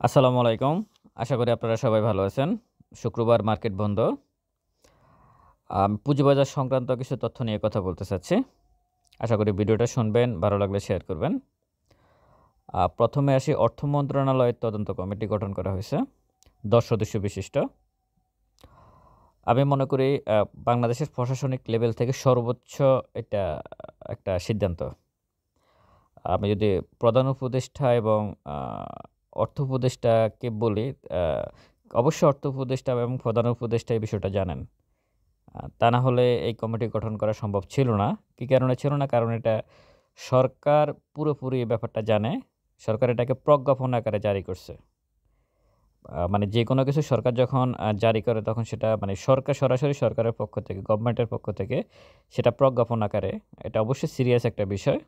আসসালামু আলাইকুম। আশা করি আপনারা সবাই ভালো আছেন। শুক্রবার মার্কেট বন্ধ। পুঁজিবাজার সংক্রান্ত কিছু তথ্য নিয়ে কথা বলতে চাচ্ছি। আশা করি ভিডিওটা শুনবেন, ভালো লাগলে শেয়ার করবেন। প্রথমে আসি অর্থ মন্ত্রণালয়ের তদন্ত কমিটি গঠন করা হয়েছে ১০ সদস্য বিশিষ্ট। আমি মনে করি বাংলাদেশের প্রশাসনিক লেভেল থেকে সর্বোচ্চ এটা একটা সিদ্ধান্ত। আমি যদি প্রধান উপদেষ্টা এবং আ অর্থ উপদেষ্টাকে বলি, আ অবশ্যই অর্থ উপদেষ্টা এবং প্রধান উপদেষ্টা এই বিষয়টা জানেন। তা না হলে এই কমিটি গঠন করা সম্ভব ছিল না। কি কারণে ছিল না? কারণ এটা সরকার পুরোপুরি এই ব্যাপারটা জানে। সরকার এটাকে প্রজ্ঞাপন আকারে জারি করছে। মানে যেকোনো কিছু সরকার যখন জারি করে তখন সেটা মানে সরকার সরাসরি সরকারের পক্ষ থেকে, গভর্নমেন্টের পক্ষ থেকে সেটা প্রজ্ঞাপন আকারে। এটা অবশ্যই সিরিয়াস একটা বিষয়।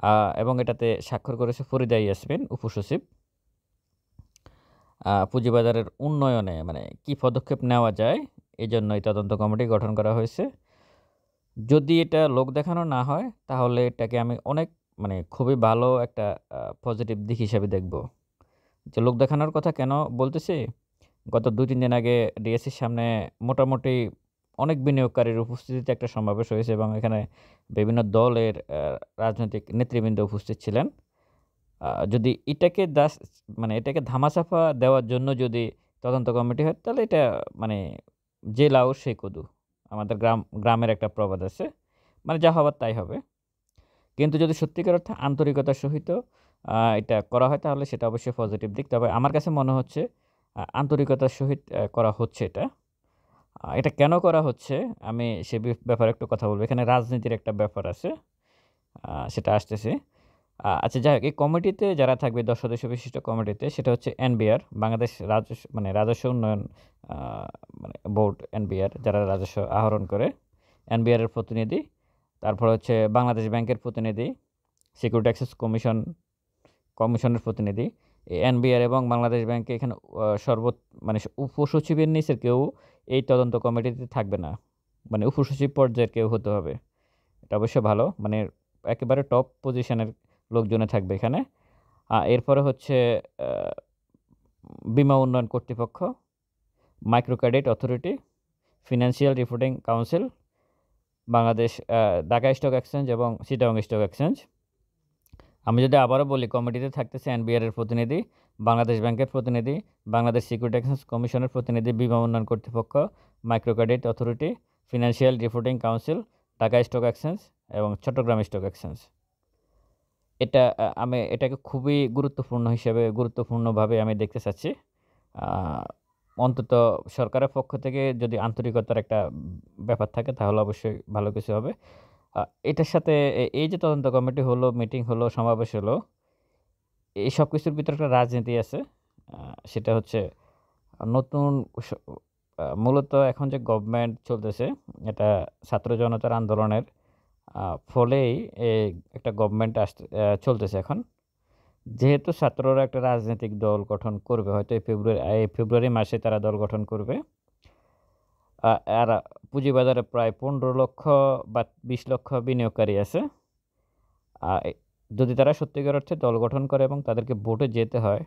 আ এবং এটাতে স্বাক্ষর করেছে ফরিদা ইয়াসমিন, উপসচিব। পুঁজিবাজারের উন্নয়নে মানে কি পদক্ষেপ নেওয়া যায়, এজন্য এই তদন্ত কমিটি গঠন করা হয়েছে। যদি এটা লোক দেখানো না হয়, তাহলে এটাকে আমি অনেক মানে খুবই ভালো একটা পজিটিভ দিক হিসেবে দেখব। যে লোক দেখানোর কথা কেন বলতেছি? গত ২-৩ দিন আগে ডিএসইর সামনে মোটামুটি অনেক বিনিয়োগকারীর উপস্থিতিতে একটা সমাবেশ হয়েছে এবং এখানে বিভিন্ন দলের রাজনৈতিক নেতৃবৃন্দ উপস্থিত ছিলেন। যদি এটাকে মানে এটাকে ধামাচাপা দেওয়ার জন্য যদি তদন্ত কমিটি হয়, তাহলে এটা মানে যে লাউ সে কদু। আমাদের গ্রামের একটা প্রবাদ আছে। মানে যা হবার তাই হবে। কিন্তু যদি সত্যিকার অর্থে আন্তরিকতার সহিত এটা করা হয় তাহলে সেটা অবশ্যই পজিটিভ দিক। তবে আমার কাছে মনে হচ্ছে আন্তরিকতার সহিত করা হচ্ছে এটা। এটা কেন করা হচ্ছে আমি সে ব্যাপারে একটু কথা বলব। এখানে রাজনীতির একটা ব্যাপার আছে। সেটা আসতেছি। আচ্ছা যাই হোক এই কমিটিতে যারা থাকবে ১০ সদস্য বিশিষ্ট কমিটিতে সেটা হচ্ছে এনবিআর বাংলাদেশ রাজস্ব উন্নয়ন আ মানে বোর্ড এনবিআর যারা রাজস্ব আহরণ করে। এনবিআর এর প্রতিনিধি, তারপর হচ্ছে বাংলাদেশ ব্যাংকের প্রতিনিধি, সিকিউরিটি অ্যাক্সেস কমিশনের প্রতিনিধি। এই এনবিআর এবং বাংলাদেশ ব্যাংকে এখানে মানে উপসচিবের নিচের কেউ এই তদন্ত কমিটিতে থাকবে না। মানে উপসচিব পর্যায়ের কেউ হতে হবে। এটা অবশ্যই ভালো। মানে একেবারে টপ পজিশনের লোকজনে থাকবে এখানে। এরপরে হচ্ছে আ বীমা উন্নয়ন কর্তৃপক্ষ, micro credit authority, financial reporting council, Bangladesh Dhaka stock exchange এবং চিটাগং স্টক এক্সচেঞ্জ। আমি যদি আবারও বলি কমিটিতে থাকতেছে এনবিআর এর প্রতিনিধি, বাংলাদেশ ব্যাংকের প্রতিনিধি, বাংলাদেশ সিকিউরিটি এক্সচেঞ্জ কমিশনের প্রতিনিধি, বীমা উন্নয়ন কর্তৃপক্ষ, micro credit authority, financial reporting council, Dhaka stock exchange এবং চট্টগ্রাম স্টক এক্সচেঞ্জ। আমি এটাকে খুবই গুরুত্বপূর্ণভাবে আমি দেখতে চাচ্ছি। আ অন্তত সরকারের পক্ষ থেকে যদি আন্তরিকতার একটা ব্যাপার থাকে তাহলে অবশ্যই ভালো কিছু হবে। আ এটার সাথে এই যে তদন্ত কমিটি হলো, মিটিং হলো, সমাবেশ হলো, এই সবকিছুর ভিতরে একটা রাজনীতি আছে। আ সেটা হচ্ছে নতুন স মূলত এখন যে গভর্নমেন্ট চলতেছে এটা ছাত্র জনতার আন্দোলনের আ ফলেই একটা গভর্নমেন্ট চলতেছে এখন। যেহেতু ছাত্ররা একটা রাজনৈতিক দল গঠন করবে হয়তো এই ফেব্রুয়ারি মাসে তারা দল গঠন করবে। আ এরা পুঁজিবাজারে প্রায় ১৫,০০,০০০ বা ২০,০০,০০০ বিনিয়োগকারী আছে। আ এ যদি তারা সত্যিকার অর্থে দল গঠন করে এবং তাদেরকে ভোটে যেতে হয়,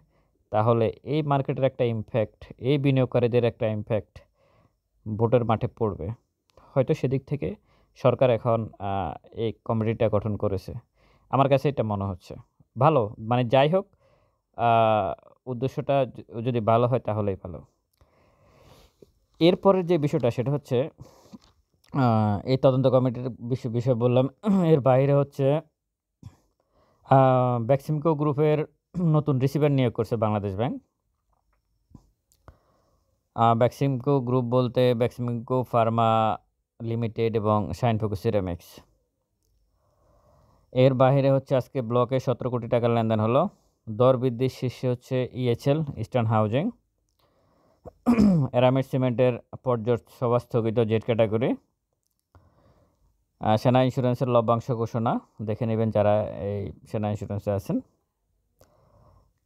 তাহলে এই মার্কেটের একটা ইমপ্যাক্ট, এই বিনিয়োগকারীদের একটা ইমপ্যাক্ট ভোটের মাঠে পড়বে। হয়তো সেদিক থেকে সরকার এখন আ এই কমিটিটা গঠন করেছে। আমার কাছে এটা মনে হচ্ছে। ভালো, মানে যাই হোক আ উদ্দেশ্যটা যদি ভালো হয় তাহলেই ভালো। এরপরের যে বিষয়টা সেটা হচ্ছে আ এই তদন্ত কমিটির বিষয় বললাম। এর বাইরে হচ্ছে আ বেক্সিমকো গ্রুপের নতুন রিসিভার নিয়োগ করছে বাংলাদেশ ব্যাংক। বেক্সিমকো গ্রুপ বলতে বেক্সিমকো ফার্মা লিমিটেড এবং শাইন ফোকস সিরামিক্স। এর বাহিরে হচ্ছে আজকে ব্লকে ১৭ কোটি টাকার লেনদেন হলো। দর বৃদ্ধির শীর্ষে হচ্ছে ইএচএল, ইস্টার্ন হাউজিং। এরামিড সিমেন্টের সভা স্থগিত জেড ক্যাটাগরি। সেনা ইন্স্যুরেন্সের লভ্যাংশ ঘোষণা দেখে নেবেন যারা এই সেনা ইন্স্যুরেন্সে আছেন।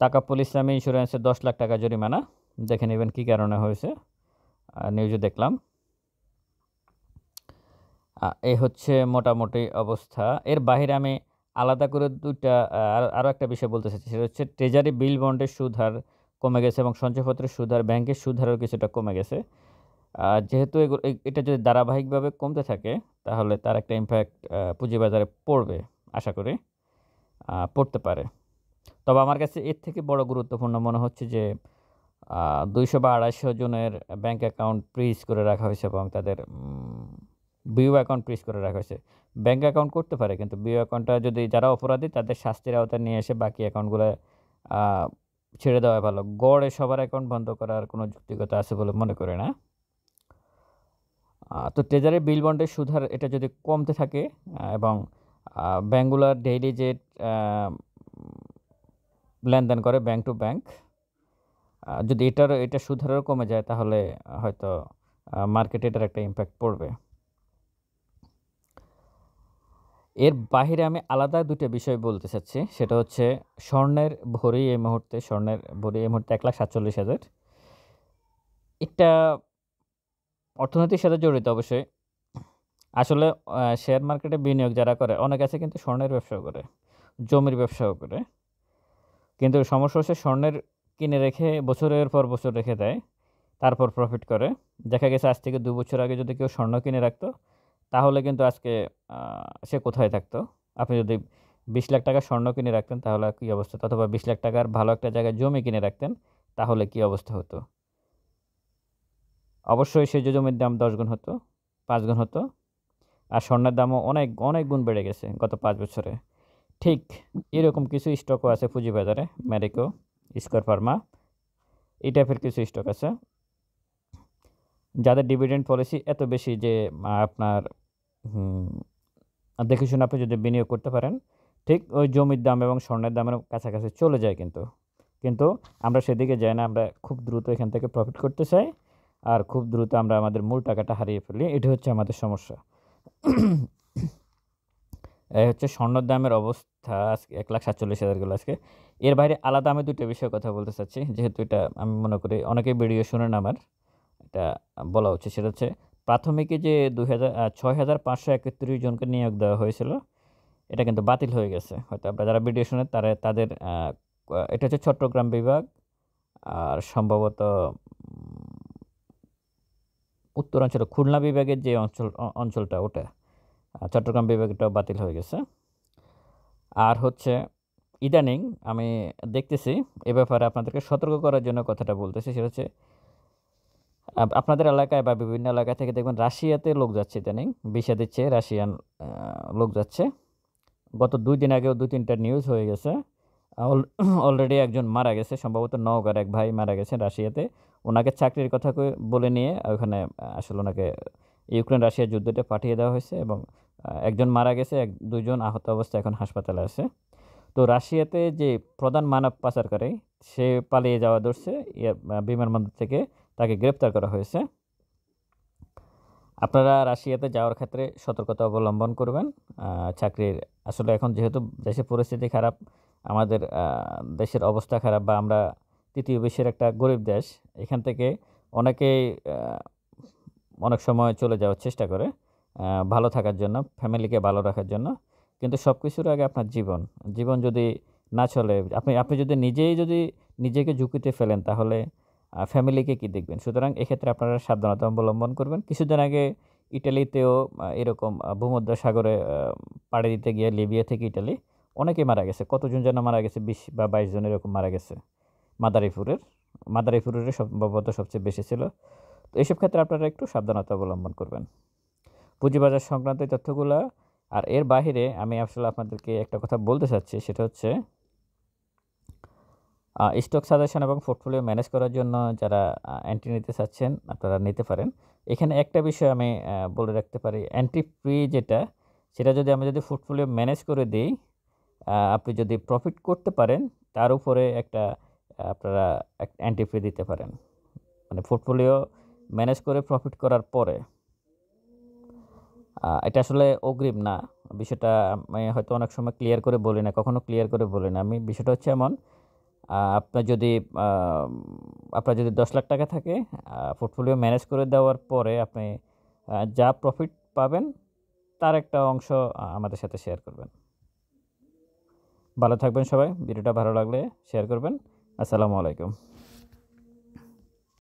তাকাপ্পুল ইসলামী ইন্স্যুরেন্সের ১০ লাখ টাকা জরিমানা দেখে নেবেন কী কারণে হয়েছে। নিউজে দেখলাম। এই হচ্ছে মোটামুটি অবস্থা। এর বাহিরে আমি আলাদা করে ২ টা আরো একটা বিষয় বলতে চাচ্ছি। সেটা হচ্ছে ট্রেজারি বিল বন্ডের সুদ হার কমে গেছে এবং সঞ্চয়পত্রের সুদ হার, ব্যাংকের সুদ হারও কিছুটা কমে গেছে। যেহেতু এটা যদি ধারাবাহিকভাবে কমতে থাকে তাহলে তার একটা ইমপ্যাক্ট পুঁজিবাজারে পড়বে আশা করি। পড়তে পারে। তবে আমার কাছে এর থেকে বড় গুরুত্বপূর্ণ মনে হচ্ছে যে ২০০ বা ২৫০ জনের ব্যাংক অ্যাকাউন্ট ফ্রিজ করে রাখা হয়েছে এবং তাদের বিও অ্যাকাউন্ট ফ্রিজ করে রাখা হয়েছে। ব্যাংক অ্যাকাউন্ট করতে পারে কিন্তু বিও অ্যাকাউন্টটা যদি যারা অপরাধী তাদের শাস্তির আওতায় নিয়ে এসে বাকি অ্যাকাউন্টগুলো আ ছেড়ে দেওয়াই ভালো। গড়ে সবার অ্যাকাউন্ট বন্ধ করার কোনো যৌক্তিকতা আছে বলে মনে করি না। তো ট্রেজারি বিল বন্ডের সুদ হার এটা যদি কমতে থাকে এবং ব্যাংকগুলার ডেইলি যে আ লেনদেন করে ব্যাংক টু ব্যাংক, যদি এটা সুদ হারও কমে যায় তাহলে হয়তো মার্কেটে এটার একটা ইমপ্যাক্ট পড়বে। এর বাহিরে আমি আলাদা ২ টা বিষয় বলতে চাচ্ছি। সেটা হচ্ছে স্বর্ণের ভরি এই মুহূর্তে ১,৪৭,০০০। এটা অর্থনীতির সাথে জড়িত অবশ্যই। আসলে শেয়ার মার্কেটে বিনিয়োগ যারা করে অনেকে আছে কিন্তু স্বর্ণের ব্যবসাও করে, জমির ব্যবসাও করে। কিন্তু সমস্যা হচ্ছে স্বর্ণের কিনে রেখে বছরের পর বছর রেখে দেয়। তারপর প্রফিট করে। দেখা গেছে আজ থেকে ২ বছর আগে যদি কেউ স্বর্ণ কিনে রাখতো, তাহলে কিন্তু আজকে আ সে কোথায় থাকতো? আপনি যদি ৳২০,০০,০০০ স্বর্ণ কিনে রাখতেন তাহলে কি অবস্থা হতো? অথবা ৳২০,০০,০০০ র ভালো একটা জায়গায় জমি কিনে রাখতেন, তাহলে কি অবস্থা হতো? অবশ্যই সেই জমির দাম ১০ গুণ হতো, ৫ গুণ হতো। আর স্বর্ণের দামও অনেক, অনেক গুণ বেড়ে গেছে গত ৫ বছরে। ঠিক এরকম কিছু স্টকও আছে পুঁজিবাজারে, ম্যারিকো, স্কয়ার ফার্মা এই টাইপের কিছু স্টক আছে। যাদের ডিভিডেন্ড পলিসি এত বেশি যে আপনার হুম, দেখে শুনে আপনি যদি বিনিয়োগ করতে পারেন, ঠিক ওই জমির দাম এবং স্বর্ণের দামের কাছাকাছি চলে যায় কিন্তু। কিন্তু আমরা সেদিকে যাই না। আমরা খুব দ্রুত এখান থেকে প্রফিট করতে চাই। আর খুব দ্রুত আমরা আমাদের মূল টাকাটা হারিয়ে ফেলি। এটা হচ্ছে আমাদের সমস্যা। এই হচ্ছে স্বর্ণের দামের অবস্থা আজকে ১,৪৭,০০০ গেল আজকে। এর বাইরে আলাদা আমি ২ টা বিষয়ে কথা বলতে চাচ্ছি। যেহেতু এটা আমি মনে করি অনেকেই ভিডিও শোনেন আমার। এটা বলা উচিত। সেটা হচ্ছে প্রাথমিকে যে ৬,৫৩১ জনকে নিয়োগ দেওয়া হয়েছিল, এটা কিন্তু বাতিল হয়ে গেছে। হয়তো আপনারা যারা ভিডিও শোনেন তাদের এটা হচ্ছে চট্টগ্রাম বিভাগ আর সম্ভবত উত্তরাঞ্চল খুলনা বিভাগের যে অঞ্চলটা ওটা। চট্টগ্রাম বিভাগটাও বাতিল হয়ে গেছে। আর হচ্ছে ইদানিং আমি দেখতেছি এ ব্যাপারে আপনাদেরকে সতর্ক করার জন্য কথাটা বলতেছি। সেটা হচ্ছে আপনাদের এলাকায় বা বিভিন্ন এলাকা থেকে দেখবেন রাশিয়াতে লোক যাচ্ছে ইদানিং। ভিসা দিচ্ছে রাশিয়ান লোক যাচ্ছে। গত ২ দিন আগেও ২-৩ টা নিউজ হয়ে গেছে। অলরেডি একজন মারা গেছে। সম্ভবত নওগাঁর এক ভাই মারা গেছেন রাশিয়াতে। উনাকে চাকরির কথা বলে নিয়ে ওখানে আসলে উনাকে ইউক্রেন রাশিয়া যুদ্ধটা পাঠিয়ে দেওয়া হয়েছে এবং একজন মারা গেছে, ২ জন আহত অবস্থায় এখন হাসপাতালে আছে। তো রাশিয়াতে যে প্রধান মানব পাচারকারী সে পালিয়ে যাওয়া ধরছে বিমানবন্দর থেকে তাকে গ্রেপ্তার করা হয়েছে। আপনারা রাশিয়াতে যাওয়ার ক্ষেত্রে সতর্কতা অবলম্বন করবেন। চাকরির আসলে এখন যেহেতু দেশের পরিস্থিতি খারাপ, আমাদের দেশের অবস্থা খারাপ বা আমরা ৩য় বিশ্বের একটা গরিব দেশ। এখান থেকে অনেকেই অনেক সময় চলে যাওয়ার চেষ্টা করে ভালো থাকার জন্য, ফ্যামিলিকে ভালো রাখার জন্য। কিন্তু সবকিছুর আগে আপনার জীবন। জীবন যদি না চলে, আপনি যদি নিজেকে ঝুঁকিতে ফেলেন তাহলে ফ্যামিলিকে কি দেখবেন? সুতরাং এক্ষেত্রে আপনারা সাবধানতা অবলম্বন করবেন। কিছুদিন আগে ইটালিতেও এরকম ভূমধ্যসাগরে পাড়ি দিতে গিয়ে লিবিয়া থেকে ইটালি অনেকেই মারা গেছে। কতজন যেন মারা গেছে ২০ বা ২২ জন এরকম মারা গেছে। মাদারীপুরের সম্ভবত সবচেয়ে বেশি ছিল। তো এসব ক্ষেত্রে আপনারা একটু সাবধানতা অবলম্বন করবেন। পুঁজিবাজার সংক্রান্ত এই তথ্যগুলা আর এর বাহিরে আমি আসলে আপনাদেরকে একটা কথা বলতে চাচ্ছি সেটা হচ্ছে স্টক সাজেশন এবং পোর্টফোলিও ম্যানেজ করার জন্য যারা এন্ট্রি নিতে চাচ্ছেন আপনারা নিতে পারেন। এখানে একটা বিষয় আমি বলে রাখতে পারি, এন্ট্রি ফ্রি যেটা সেটা যদি আমি পোর্টফোলিও ম্যানেজ করে দিই, আপনি যদি প্রফিট করতে পারেন তার উপরে একটা আপনারা এন্ট্রি ফি দিতে পারেন। মানে পোর্টফোলিও ম্যানেজ করে প্রফিট করার পরে। এটা আসলে অগ্রিম না। বিষয়টা আমি হয়তো অনেক সময় ক্লিয়ার করে বলি না, কখনো ক্লিয়ার করে বলি না আমি। বিষয়টা হচ্ছে এমন, আপনার যদি ৳১০,০০,০০০ থাকে, পোর্টফোলিও ম্যানেজ করে দেওয়ার পরে আপনি যা প্রফিট পাবেন তার একটা অংশ আমাদের সাথে শেয়ার করবেন। ভালো থাকবেন সবাই। ভিডিওটা ভালো লাগলে শেয়ার করবেন। আসসালামু আলাইকুম।